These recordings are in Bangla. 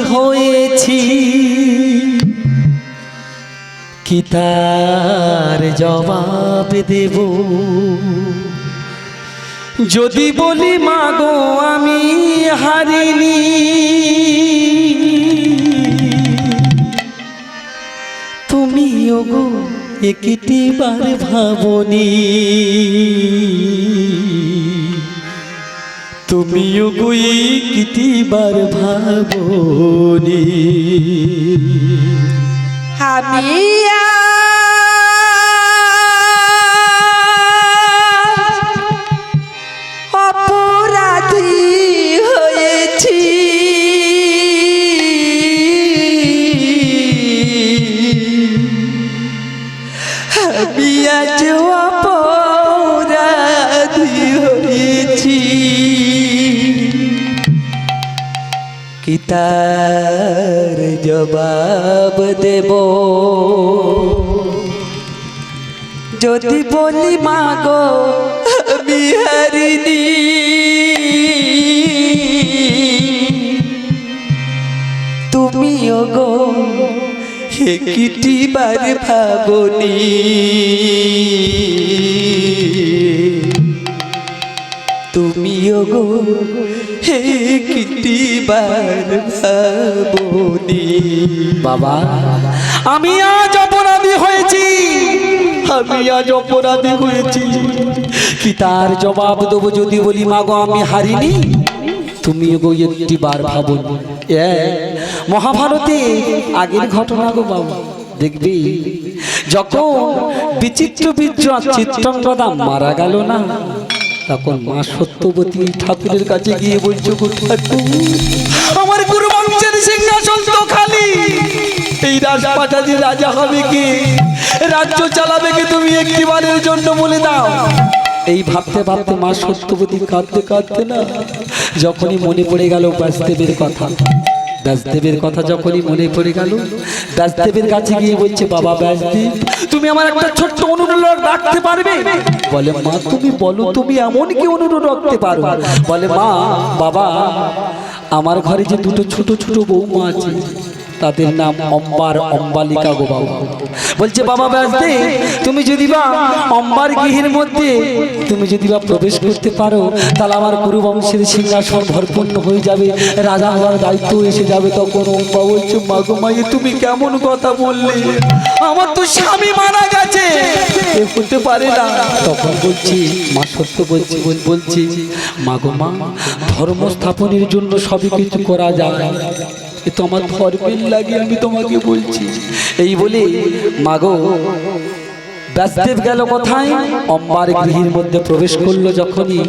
হয়েছি কি তার জবাব দেব যদি বলি মাগো আমি হারিনি তুমি ওগো একটি বার ভাবনি তুমি ওগো একটি বার ভাবনি আমি অপরাধী হয়েছি আমি আজ অপরাধী হয়েছি কি তার জবাব দেব যদি বলি মাগো আমি হারিনি তুমি ওগো একটি বার ভাবনি তুমি ওগো একটি বার ভাবনি বাবা আমি আজ অপরাধী হয়েছি কি তার জবাব দেবো যদি বলি মাগো আমি হারিনি তুমি গো একটি বার ভাবো মহাভারতে আগের ঘটনা গো বাবা দেখবি যখন বিচিত্র বীর্য চিত্রাঙ্গদা মারা গেল না তখন মা সত্যবতী ঠাকুরের কাছে গিয়ে বলছো আমার গুরু বংশের সিংহাসন তো খালি এই রাজপাটা যে রাজা হবে কি রাজ্য চালাবে কি তুমি একটিবারের জন্য বলে দাও এই ভাবতে ভাবতে মা সত্যবতী কাঁদতে কাঁদতে না যখনই মনে পড়ে গেল ব্যাসদেবের কথা যখনই মনে পড়ে গেল ব্যাসদেবের কাছে গিয়ে বলছে বাবা ব্যাসদেব তুমি আমার একটা ছোট্ট অনুরোধ রাখতে পারবে বলে মা তুমি বলো তুমি এমন কি অনুরোধ রাখতে পারো বলে মা বাবা আমার ঘরে যে দুটো ছোট ছোট বৌমা আছে তাদের নাম অম্বার অম্বালিকা গো বাবা বলছে বাবা ব্যাসদেব তুমি যদি বা অম্বার গৃহের মধ্যে তুমি যদি বা প্রবেশ করতে পারো তাহলে আমার গুরু বংশের সিংহাসন ভরপূর্ণ হয়ে যাবে রাজা হওয়ার দায়িত্ব এসে যাবে তখন অম্বা বলছে মাগো মাই তুমি কেমন কথা বললে আমার তো স্বামী মারা গেছে হতে পারে না তখন বলছি মা সত্য বলছি মাগো মা ধর্ম স্থাপনের জন্য সবই কিছু করা যায় এ তো আমার ধর্মের লাগে আমি তোমাকে বলছি এই বলে মাগো ব্যাসদেব গেল কোথায় অম্বার গৃহের মধ্যে প্রবেশ করলো যখনই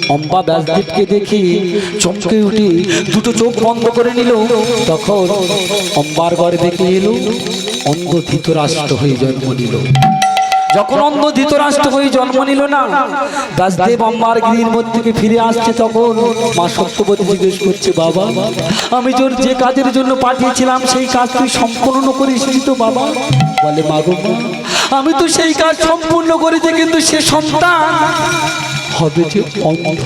অম্বা ব্যাসদেবকে দেখে চমকে উঠে দুটো চোখ বন্ধ করে নিল তখন অম্বার ঘরে দেখে এলো অন্ধ ধৃতরাষ্ট্র হয়ে জন্ম নিল যখন অন্ধ ধৃতরাষ্ট্র হয়ে জন্ম নিল না ব্যাসদেব অম্বার গৃহের মধ্যে ফিরে আসছে তখন মা সত্যবতী জিজ্ঞেস করছে বাবা আমি যে কাজের জন্য পাঠিয়েছিলাম সেই কাজ তুই সম্পূর্ণ করে এসেছি তো বাবা বলে মা গো আমি তো সেই কাজ সম্পূর্ণ করেছি কিন্তু সে সন্তান হবে যে অন্ধ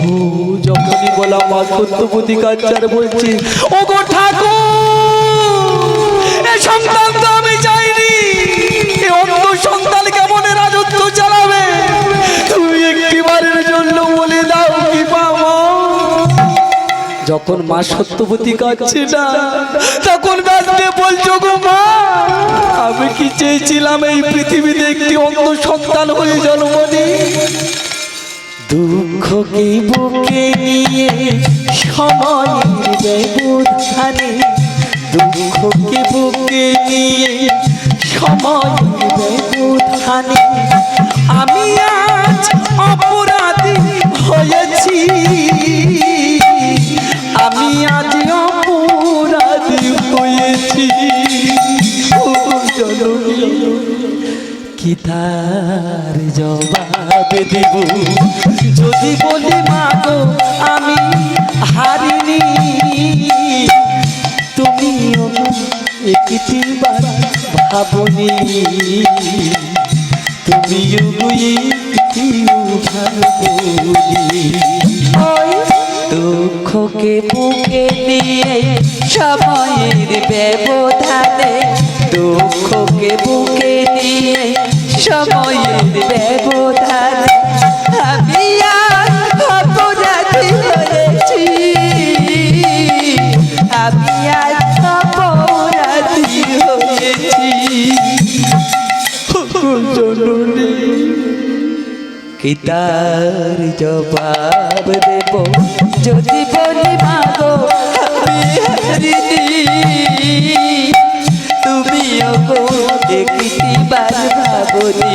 যখনই বলা মা সত্যবতী কাচার বলছে ও গো ঠাকুর এই সন্তান তো আমি চাইনি এই অন্ধ সন্তান কেমন রাজত্ব চালাবে তুমি একটিবারের জন্য বলে দাও কি পাবো যখন মা সত্যবতী কাঁদছে না তখন ব্যাসদেব বলছো গো মা আমি কি চেয়েছিলাম এই পৃথিবীতে একটি অন্ধ সন্তান হয়ে জন্ম নিই দুঃখকে বুকে নিয়ে সময়ের ব্যবধানে দুঃখকে বুকে নিয়ে সময়ের ব্যবধানে আমি আজ অপরাধী হয়েছি আমি আজ অপরাধী হয়েছি কি তার জবাব দেব যদি বলি মাগো আমি হারিনি তুমি একটি বার ভাবনি তুমি ভাবনি দুঃখকে বুকে নিয়ে সময়ের ব্যবধানে দুঃখকে বুকে নিয়ে সময়ের ব্যবধানে আমি আজ অপরাধী হয়েছি আমি আজ অপরাধী হয়েছি জননী কি তার জবাব দেব যদি বলি মাগো আমি হারিনি তুমিও গো একটিবার ভাবনি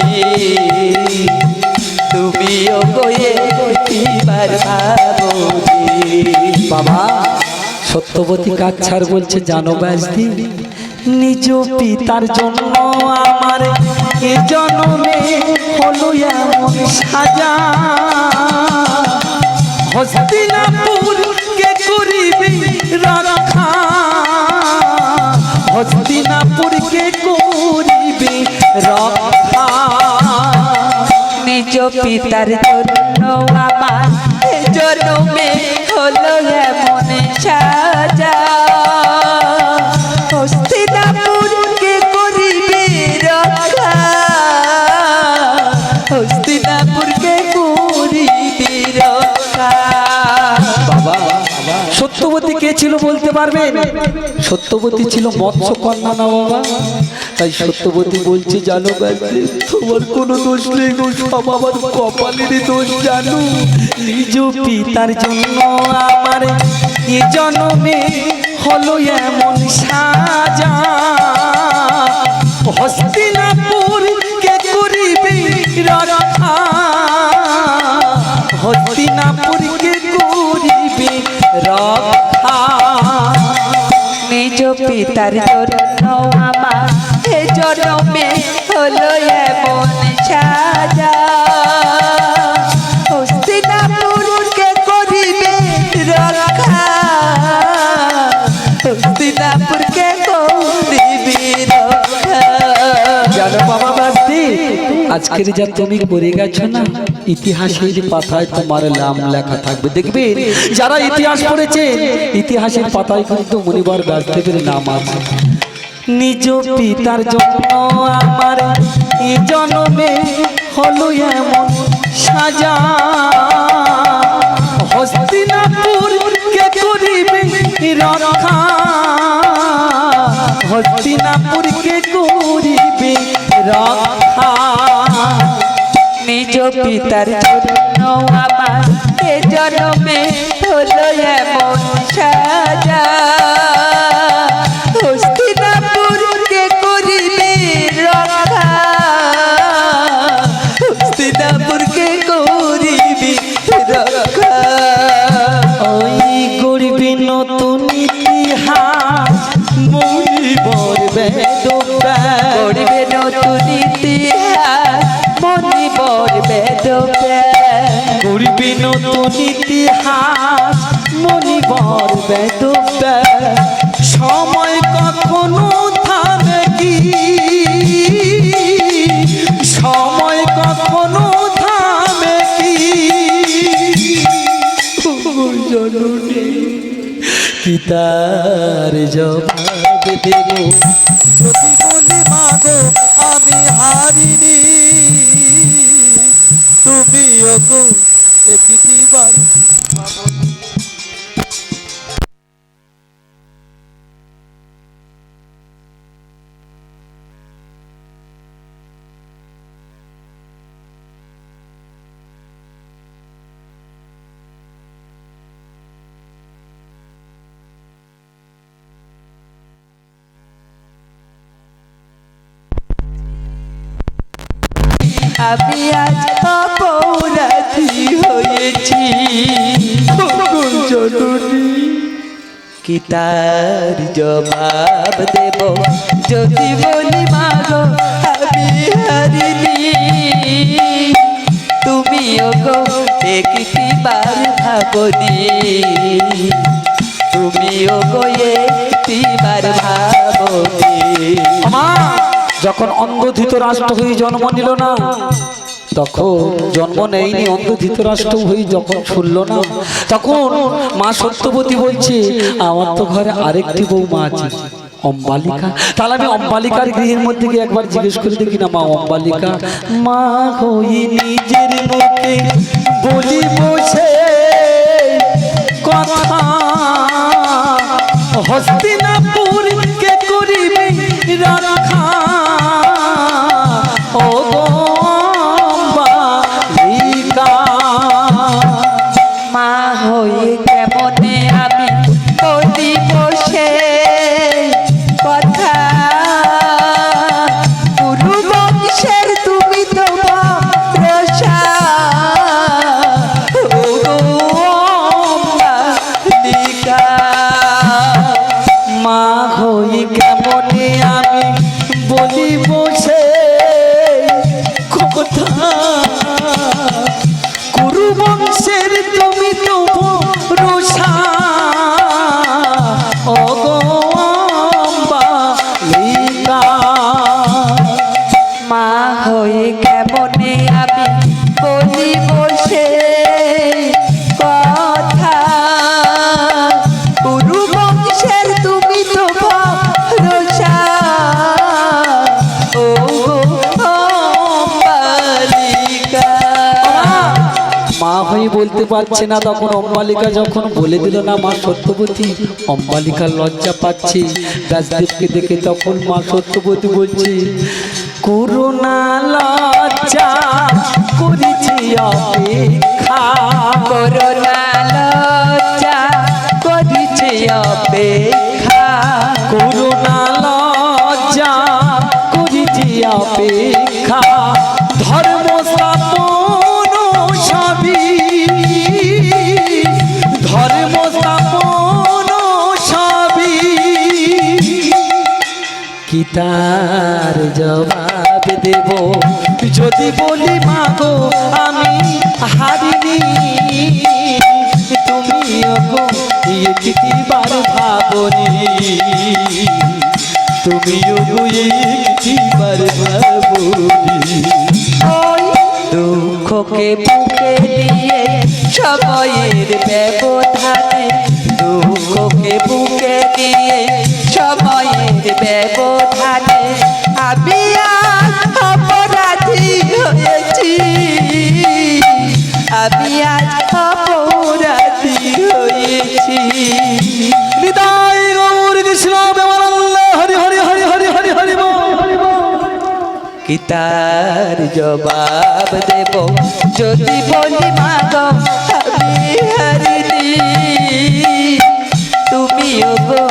তুমিও গো একটিবার ভাবনি বাবা সত্যবতী কাছার বলছে জানো ব্যাসদি নিজ পিতার জন্য আমার এ জন্মে হলো এমন সাজা হস্তিনাপুর কে করিবি রক্ষা হস্তিনাপুর কে করিবি রক্ষা নিজ পিতার জন্য আমার এ জন্মে হলো এমন সাজা হস্তিনাপুরকে করিবে রক্ষা হস্তিনাপুরকে করিবে রক্ষা বাবা সত্যবতী কে ছিল বলতে পারবেন সত্যবতী ছিল মৎস্যকন্যা না বাবা তাই সত্যবতী বলছে জানো ব্যাসদেব তোমার কোনো দোষ নেই গো সব আমার কপালের দোষ জানো নিজ পিতার জন্য আমার এ জন্মে হলো এমন সাজা হস্তিনাপুর কে করিবে রক্ষা হস্তিনাপুর কে করিবে রক্ষা নিজ পিতার জন্য আমার এ জন্মে হলো এমন সাজা হস্তিনাপুরকে করিবে রক্ষা হস্তিনাপুরকে করিবে রক্ষা জানো বাবা বাসদি আজকের যা তুমি করে গেছো না ইতিহাসের পাতায় তোমার নাম লেখা থাকবে দেখবে যারা ইতিহাস পড়েছে ইতিহাসের পাতায় কিন্তু মুনিবার ব্যাসদেবের নাম আছে নিজ পিতার জন্য আমার এই জন্মে হলো এমন সাজা হস্তিনাপুর কে করিবে রক্ষা হস্তিনাপুর কে করিবে রক্ষা নিজ পিতার জন্য আমার এ জন্মে হলো এমন সাজা হস্তিনাপুরকে করিবে রক্ষা হস্তিনাপুরকে করিবে রক্ষা ওই গরিবী নতুন ইতিহাস মনিবর বেদব্যাস গরিবে নতুন ইতিহাস মনিবর বেদব্যাস গরিবী নতুন ইতিহাস মনিবর বেদব্যাস সময় কখনো থামে কি সময় কখনো থামে কি জননী কি তার জবাব দেব যদি বলি মাগো আমি হারিনি তুমি ওগো একটিবার ভাবনি আমি আজ অপরাধী হয়েছি কি তার জবাব দেব যদি বলি মাগো আমি হারিনি তুমিও গো একটিবার ভাবনি তুমিও গো একটিবার ভাবনি যখন অন্ধ ধৃত রাষ্ট্র হয়ে জন্ম নিল না তখন জন্ম নেয়নি অন্ধ ধৃতরাষ্ট্র হয়ে যখন শুনল না, তখন মা সত্যবতী বলছে আমার তো ঘরে আরেকটি বৌমা আছে অম্বালিকা। তাহলে আমি অম্বালিকার গৃহের মধ্যে গিয়ে একবার জিজ্ঞেস করে দেখি না, মা অম্বালিকা মা হই নিজের মুখে বলি বসে কথা, হস্তিনাপুর কে করিবে রাখা, ও গো অম্বালিকা। মা হয়ে কেমনে আমি বলি বসে কথা, পুরু বংশের তুমি তো ভরসা, ও গো অম্বালিকা। মা হই কেমনে আমি বলি বসে কথা, কুরু বংশের তুমি তো ভরসা, ও গো অম্বালিকা। মা হয়ে কেমনে আমি বলি বসে কথা, পুরু বংশের তুমি তো ভরসা, ও অম্বালিকা। মা হয়ে বলতে পারছে না, তখন অম্বালিকা যখন বলে দিল না মা সত্যবতী, অম্বালিকার লজ্জা পাচ্ছে ব্যাসদেবকে দেখে। তখন মা সত্যবতী বলছে করুণা লজ্জা করেছি অপেক্ষা, করোনা লজ্জা করিছে অপেক্ষা, করুণা লজ্জা করেছি অপেক্ষা, ধর্ম স্থাপন সবই, ধর্ম স্থাপন সবই, কি তার জবাব দেব যদি বলি মাগো আমি হারিনি, তুমি গো একটিবার ভাবনি, তুমি গো একটিবার ভাবনি। ওই দুঃখকে বুকে নিয়ে সময়ের ব্যবধানে, দুঃখকে বুকে নিয়ে সময়ের ব্যবধানে আমি আজ অপরাধী হয়েছি, আমি আজ অপরাধী হয়েছি। নিতাই গৌর কৃষ্ণ প্রেমানন্দ, হরি হরি হরি হরি হরি হরি বল। কি তার জবাব দেব যদি বলি মা গো আমি হারিনি, তুমিও গো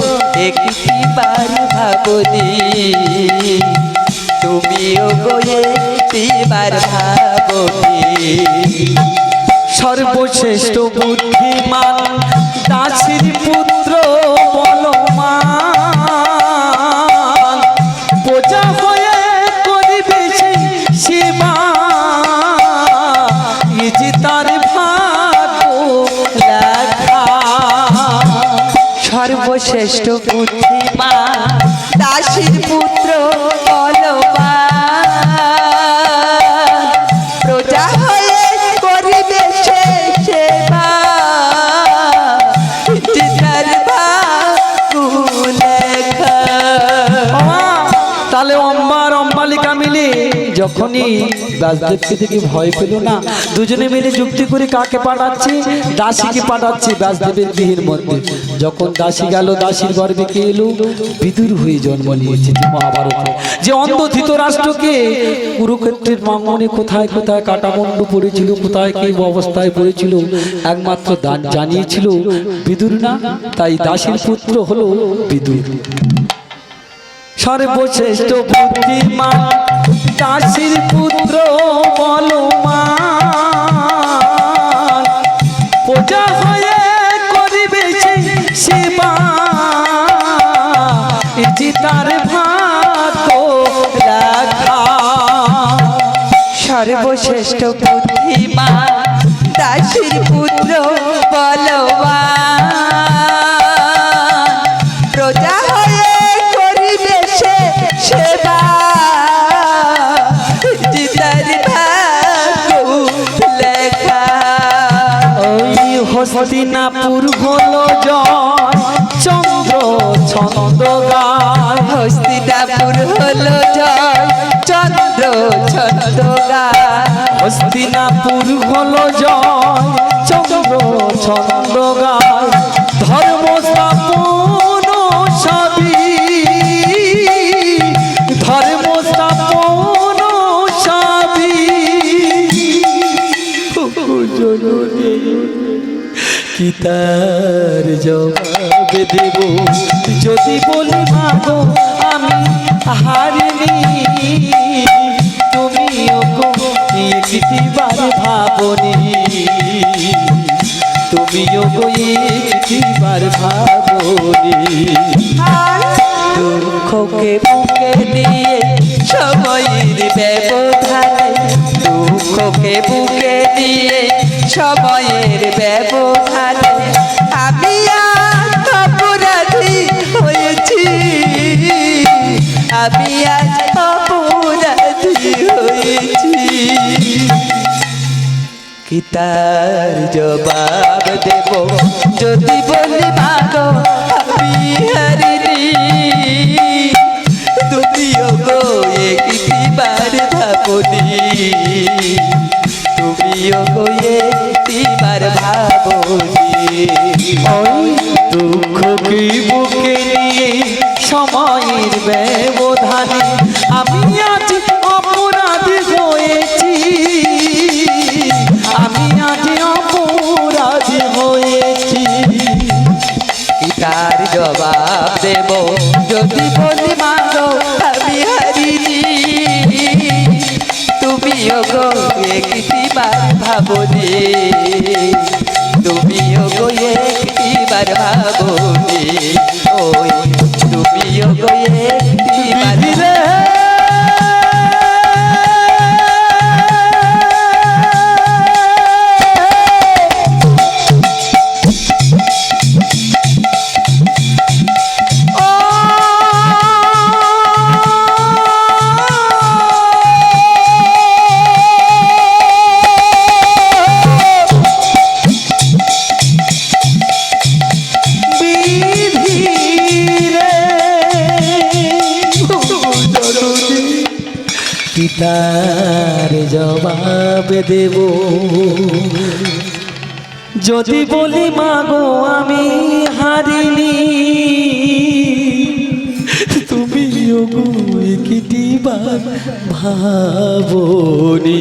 একটিবার ভাবনি, তুমিও গো একটিবার ভাবনি। সর্বশ্রেষ্ঠ বুদ্ধিমান দাসীর পুত্র বলমান, বোঝা হয়ে করিবে সেই সেবা, এই যে তার ভাগ্য লেখা। সর্বশ্রেষ্ঠ বুদ্ধিমান দাসীর পুত্র বলবান, প্রজা হয়ে করিবে সে সেবা, এটি তার ভাগ্য লেখা। তাহলে অম্বার অম্বালিকা মিলে যখনই ব্যাসদেবকে দেখে ভয় পেল না, দুজনে মিলে যুক্তি করে কাকে পাঠাচ্ছে, দাসীকে পাঠাচ্ছে ব্যাসদেবের গৃহের মধ্যে। যখন দাসী গেল, দাসীর গর্ভে কে এলো, বিদুর হয়ে জন্ম নিয়েছে যে মহাভারতে, যে অন্ধ ধৃতরাষ্ট্রকে কুরুক্ষেত্রের মাঙ্গনে কোথায় কোথায় কাটামন্ড পড়েছিল, কোথায় কি অবস্থায় পড়েছিল একমাত্র জানিয়েছিল বিদুর না, তাই দাসীর পুত্র হলো বিদুর। সর্বশ্রেষ্ঠ বুদ্ধিমান দাসীর পুত্র বলমান, প্রজা হয়ে করিবে সেই সেবা, এটি তার ভাগ্য লেখা। সর্বশ্রেষ্ঠ বুদ্ধিমান দাসীর পুত্র বলবান, প্রজা হয়ে করিবে সে সেবা, এটি তার ভাগ্য হস্তিনাপুর হলো জয় চন্দ্র ছন্দ গায় হস্তিনাপুর হলো জয় চন্দ্র ছন্দ গায় হস্তিনাপুর হলো জয় চন্দ্র ছন্দ গায় ধর্ম স্থাপন সবই ধর্ম স্থাপন সবই কি তার জবাব দেব যদি বলি মাগো আমি হারিনি তুমিও গো একটিবার ভাবনি তুমিও গো একটিবার ভাবনি দুঃখকে বুকে নিয়ে সময়ের ব্যবধানে দুঃখকে বুকে নিয়ে সময়ের ব্যবধানে আমি আজ অপরাধী হয়েছি আমি আজ অপরাধী হয়েছি কি তার জবাব দেব যদি বলি মাগো আমি হারিনি তুমিও গো একটিবার ভাবনি তুমিও গো একটিবার ভাবনি ওই দুঃখকে বুকে নিয়ে সময়ের ব্যবধানে আমি আজ অপরাধী হয়েছি আমি আজ অপরাধী হয়েছি কি তার জবাব দেব যদি বলি মাগো আমি হারিনি তুমিও গো একটিবার ভাবনি তুমিও গো একটিবার ভাবনি ওই তুমিও গো একটিবার পিতার জবাব দেব যদি বলি মাগো আমি হারিনি তুমিও গো একটিবার ভাবনি